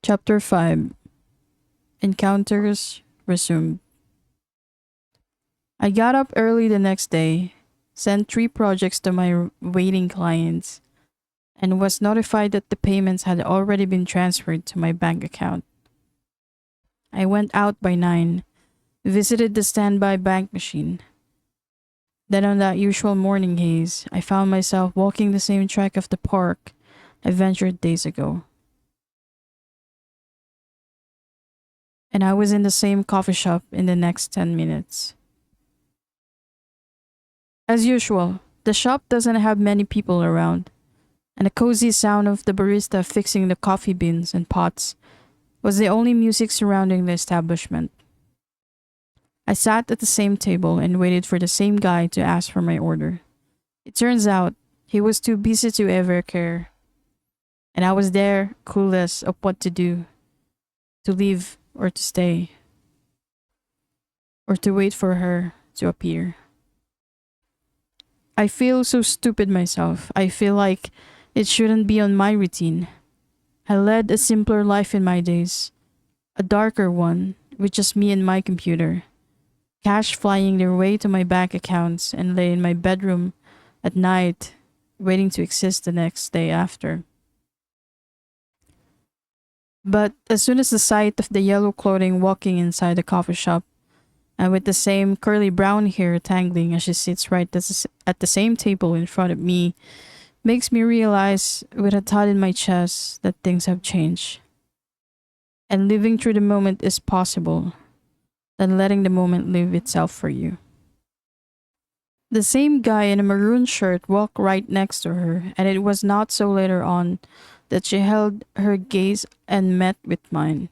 Chapter 5. Encounters Resumed. I got up early the next day, sent 3 projects to my waiting clients, and was notified that the payments had already been transferred to my bank account. I went out by 9, visited the standby bank machine. Then, on that usual morning haze, I found myself walking the same track of the park I ventured days ago. And I was in the same coffee shop in the next 10 minutes. As usual, the shop doesn't have many people around, and the cozy sound of the barista fixing the coffee beans and pots was the only music surrounding the establishment. I sat at the same table and waited for the same guy to ask for my order. It turns out he was too busy to ever care, and I was there, clueless of what to do, to leave or to stay, or to wait for her to appear. I feel so stupid myself. I feel like it shouldn't be on my routine. I led a simpler life in my days, a darker one, with just me and my computer. Cash flying their way to my bank accounts, and lay in my bedroom at night, waiting to exist the next day after. But as soon as the sight of the yellow clothing walking inside the coffee shop, and with the same curly brown hair tangling as she sits right at the same table in front of me, makes me realize with a thought in my chest that things have changed. And living through the moment is possible, than letting the moment live itself for you. The same guy in a maroon shirt walked right next to her, and it was not so later on that she held her gaze and met with mine.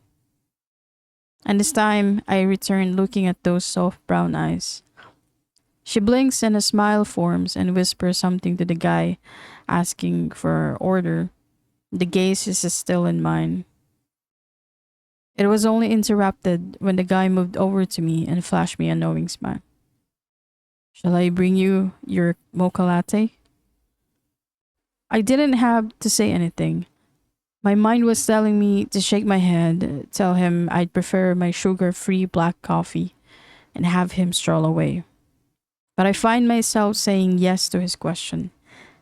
And this time, I returned looking at those soft brown eyes. She blinks and a smile forms and whispers something to the guy asking for her order. The gaze is still in mine. It was only interrupted when the guy moved over to me and flashed me a knowing smile. Shall I bring you your mocha latte? I didn't have to say anything. My mind was telling me to shake my head, tell him I'd prefer my sugar-free black coffee, and have him stroll away. But I find myself saying yes to his question,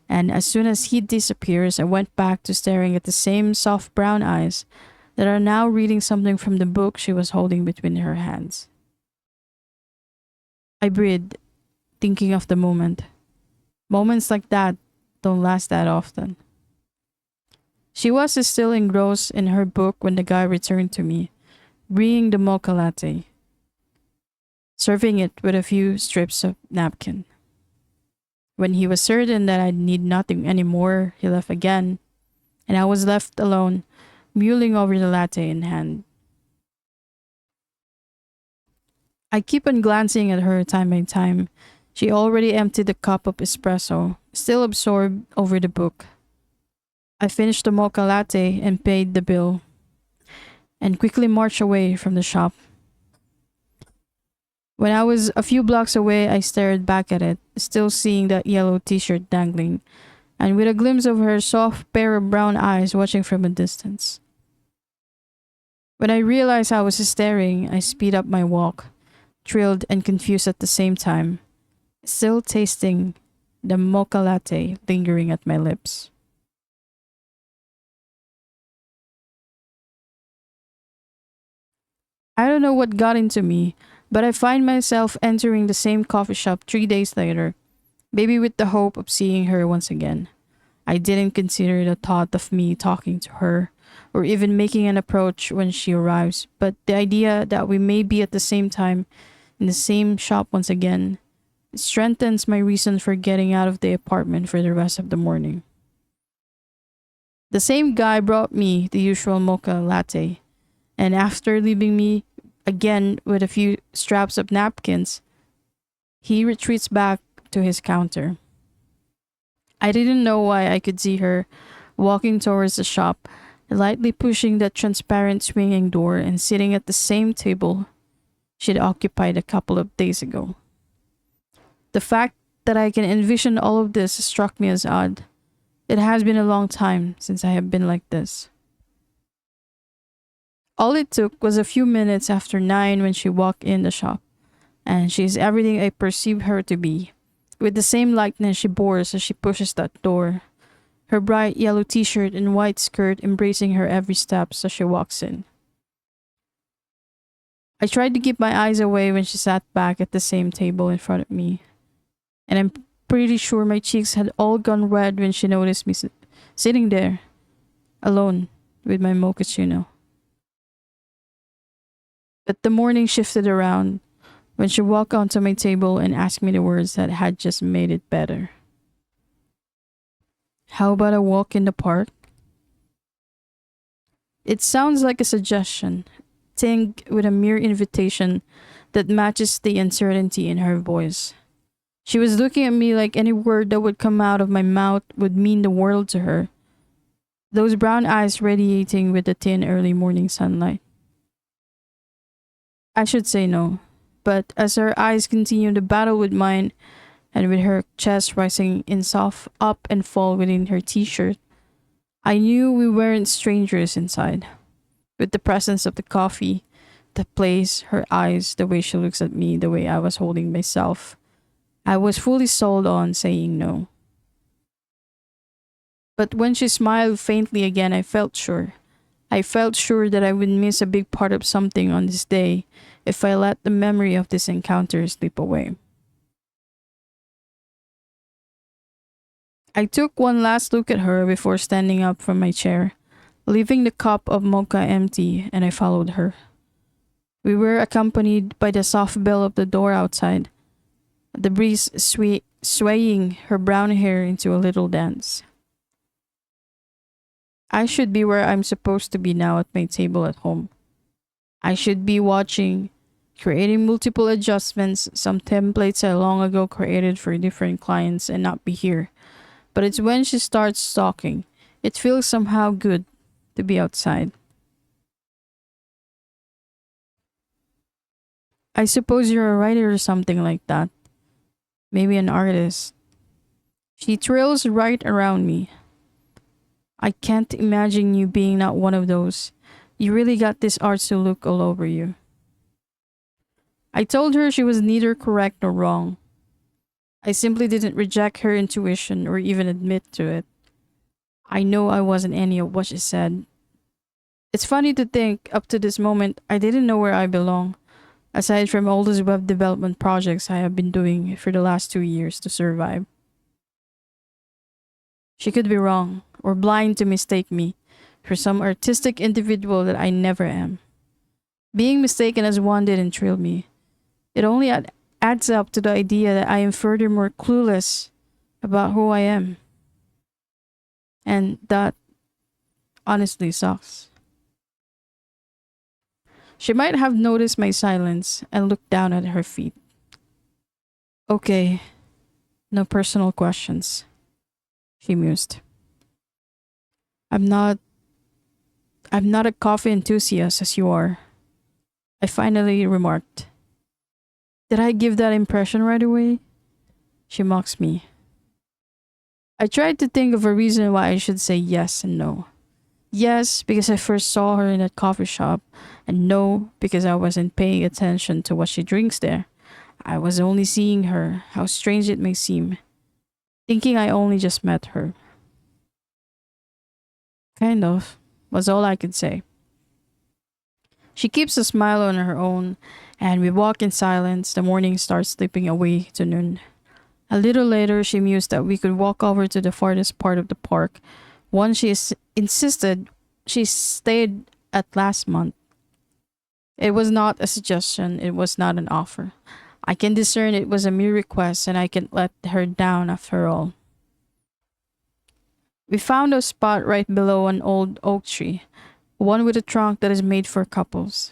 and as soon as he disappears, I went back to staring at the same soft brown eyes that are now reading something from the book she was holding between her hands. I breathed, thinking of the moment. Moments like that don't last that often. She was still engrossed in her book when the guy returned to me, bringing the mocha latte, serving it with a few strips of napkin. When he was certain that I'd need nothing anymore, he left again, and I was left alone, mulling over the latte in hand. I keep on glancing at her time by time. She already emptied the cup of espresso, still absorbed over the book. I finished the mocha latte and paid the bill, and quickly marched away from the shop. When I was a few blocks away, I stared back at it, still seeing that yellow t-shirt dangling, and with a glimpse of her soft pair of brown eyes watching from a distance. When I realized I was staring, I speed up my walk, thrilled and confused at the same time, still tasting the mocha latte lingering at my lips. I don't know what got into me, but I find myself entering the same coffee shop 3 days later, maybe with the hope of seeing her once again. I didn't consider the thought of me talking to her, or even making an approach when she arrives, but the idea that we may be at the same time in the same shop once again strengthens my reason for getting out of the apartment for the rest of the morning. The same guy brought me the usual mocha latte, and after leaving me again with a few straps of napkins, he retreats back to his counter. I didn't know why I could see her walking towards the shop, lightly pushing the transparent swinging door and sitting at the same table she'd occupied a couple of days ago. The fact that I can envision all of this struck me as odd. It has been a long time since I have been like this. All it took was a few minutes after 9 when she walked in the shop, and she is everything I perceive her to be, with the same lightness she bores as she pushes that door, her bright yellow t-shirt and white skirt embracing her every step as she walks in. I tried to keep my eyes away when she sat back at the same table in front of me, and I'm pretty sure my cheeks had all gone red when she noticed me sitting there, alone, with my mochaccino. But the morning shifted around when she walked onto my table and asked me the words that had just made it better. How about a walk in the park? It sounds like a suggestion, tinged with a mere invitation that matches the uncertainty in her voice. She was looking at me like any word that would come out of my mouth would mean the world to her, those brown eyes radiating with the thin early morning sunlight. I should say no, but as her eyes continued to battle with mine, and with her chest rising in soft up and fall within her t-shirt, I knew we weren't strangers inside. With the presence of the coffee, the place, her eyes, the way she looks at me, the way I was holding myself, I was fully sold on saying no. But when she smiled faintly again, I felt sure. I felt sure that I would miss a big part of something on this day if I let the memory of this encounter slip away. I took one last look at her before standing up from my chair, leaving the cup of mocha empty, and I followed her. We were accompanied by the soft bell of the door outside, the breeze swaying her brown hair into a little dance. I should be where I'm supposed to be now at my table at home. I should be watching, creating multiple adjustments, some templates I long ago created for different clients, and not be here. But it's when she starts talking. It feels somehow good to be outside. I suppose you're a writer or something like that. Maybe an artist. She twirls right around me. I can't imagine you being not one of those. You really got this artsy look all over you. I told her she was neither correct nor wrong. I simply didn't reject her intuition or even admit to it. I know I wasn't any of what she said. It's funny to think, up to this moment, I didn't know where I belong, aside from all those web development projects I have been doing for the last 2 years to survive. She could be wrong, or blind to mistake me for some artistic individual that I never am. Being mistaken as one didn't thrill me. It only adds up to the idea that I am furthermore clueless about who I am. And that honestly sucks. She might have noticed my silence and looked down at her feet. Okay, no personal questions, she mused. I'm not I'm not a coffee enthusiast as you are, I finally remarked. Did I give that impression right away? She mocks me. I tried to think of a reason why I should say yes and no. Yes, because I first saw her in that coffee shop, and no, because I wasn't paying attention to what she drinks there. I was only seeing her, how strange it may seem, thinking I only just met her. Kind of, was all I could say. She keeps a smile on her own, and we walk in silence. The morning starts slipping away to noon. A little later, she mused that we could walk over to the farthest part of the park, one insisted she stayed at last month. It was not a suggestion, it was not an offer. I can discern it was a mere request, and I can't let her down after all. We found a spot right below an old oak tree, one with a trunk that is made for couples.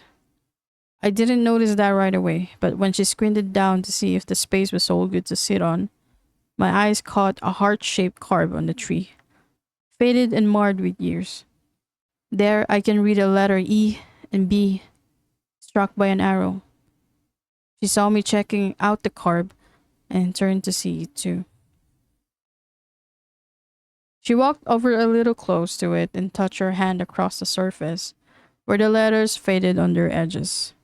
I didn't notice that right away, but when she squinted down to see if the space was all good to sit on, my eyes caught a heart-shaped carve on the tree, faded and marred with years. There I can read a letter E and B, struck by an arrow. She saw me checking out the carb and turned to see it too. She walked over a little close to it and touched her hand across the surface, where the letters faded on their edges.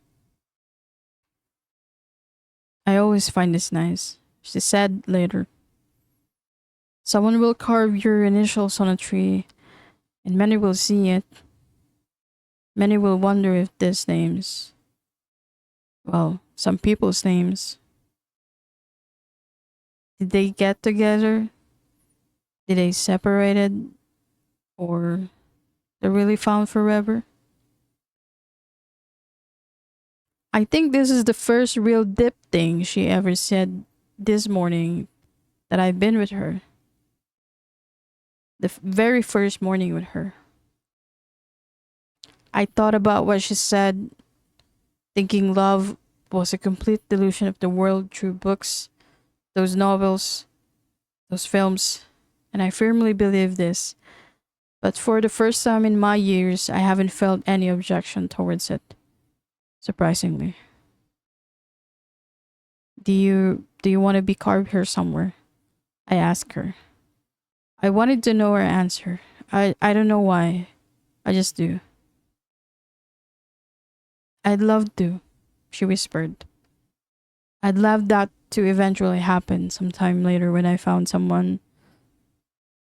I always find this nice, she said later. Someone will carve your initials on a tree, and many will see it. Many will wonder if these names, well, some people's names, did they get together? Did they separated? Or they're really found forever? I think this is the first real deep thing she ever said this morning that I've been with her. The very first morning with her. I thought about what she said, thinking love was a complete delusion of the world through books, those novels, those films, and I firmly believe this. But for the first time in my years, I haven't felt any objection towards it. Surprisingly. Do you want to be carved here somewhere? I asked her. I wanted to know her answer. I don't know why. I just do. I'd love to, she whispered. I'd love that to eventually happen sometime later when I found someone.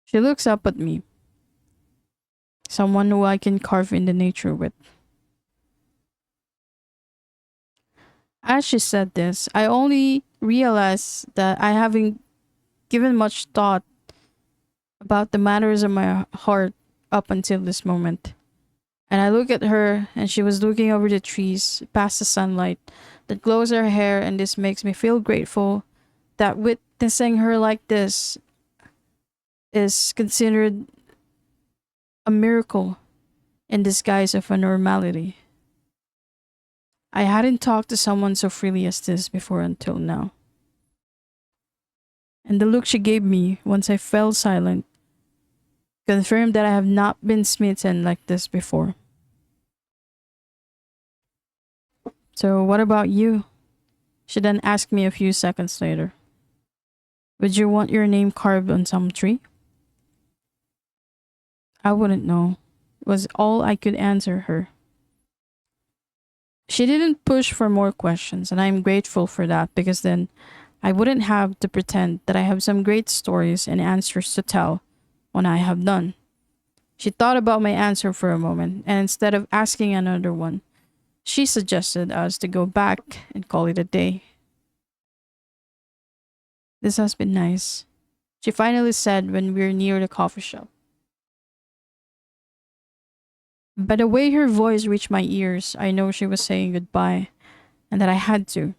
She looks up at me. Someone who I can carve in the nature with. As she said this, I only realized that I haven't given much thought about the matters of my heart up until this moment. And I look at her, and she was looking over the trees past the sunlight that glows her hair, and this makes me feel grateful that witnessing her like this is considered a miracle in disguise of a normality. I hadn't talked to someone so freely as this before until now. And the look she gave me once I fell silent confirmed that I have not been smitten like this before. So, what about you? She then asked me a few seconds later. Would you want your name carved on some tree? I wouldn't know, was all I could answer her. She didn't push for more questions, and I'm grateful for that because then I wouldn't have to pretend that I have some great stories and answers to tell when I have none. She thought about my answer for a moment, and instead of asking another one, she suggested us to go back and call it a day. This has been nice, she finally said when we were near the coffee shop. By the way her voice reached my ears, I know she was saying goodbye, and that I had to.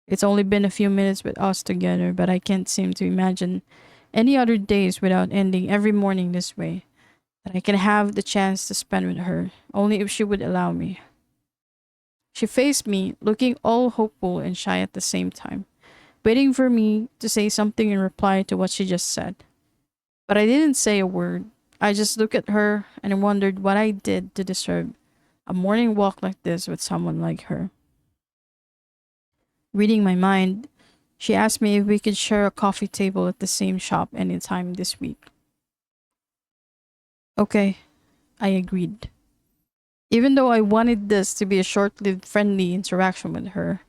It's only been a few minutes with us together, but I can't seem to imagine any other days without ending every morning this way, that I can have the chance to spend with her, only if she would allow me. She faced me, looking all hopeful and shy at the same time, waiting for me to say something in reply to what she just said. But I didn't say a word. I just looked at her and wondered what I did to deserve a morning walk like this with someone like her. Reading my mind, she asked me if we could share a coffee table at the same shop anytime this week. Okay, I agreed. Even though I wanted this to be a short-lived friendly interaction with her,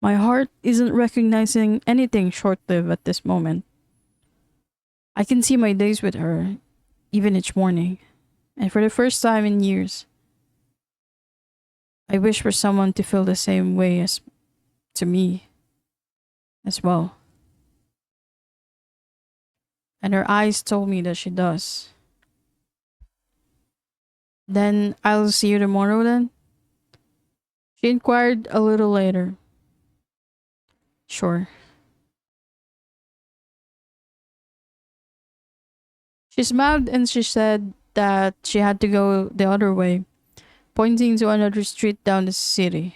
my heart isn't recognizing anything short-lived at this moment. I can see my days with her, even each morning, and for the first time in years, I wish for someone to feel the same way as to me as well. And her eyes told me that she does. Then I'll see you tomorrow then? She inquired a little later. Sure. She smiled and she said that she had to go the other way, pointing to another street down the city.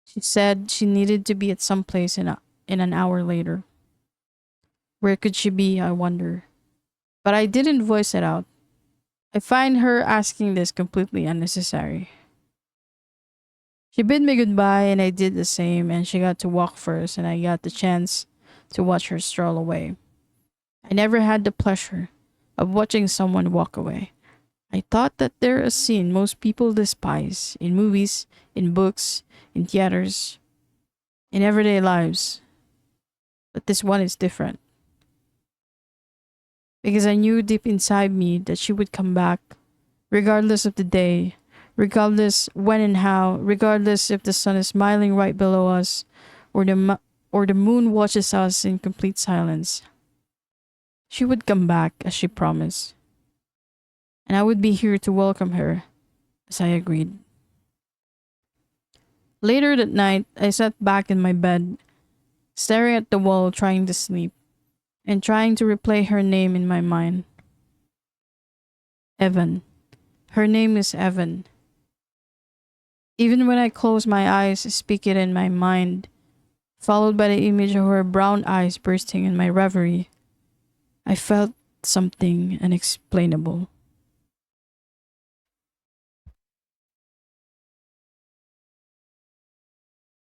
She said she needed to be at some place in an hour later. Where could she be, I wonder? But I didn't voice it out. I find her asking this completely unnecessary. She bid me goodbye and I did the same, and she got to walk first and I got the chance to watch her stroll away. I never had the pleasure of watching someone walk away. I thought that they're a scene most people despise in movies, in books, in theaters, in everyday lives. But this one is different. Because I knew deep inside me that she would come back, regardless of the day, regardless when and how, regardless if the sun is smiling right below us or or the moon watches us in complete silence. She would come back as she promised, and I would be here to welcome her, as I agreed. Later that night, I sat back in my bed, staring at the wall, trying to sleep, and trying to replay her name in my mind. Evan. Her name is Evan. Even when I close my eyes, I speak it in my mind, followed by the image of her brown eyes bursting in my reverie. I felt something unexplainable.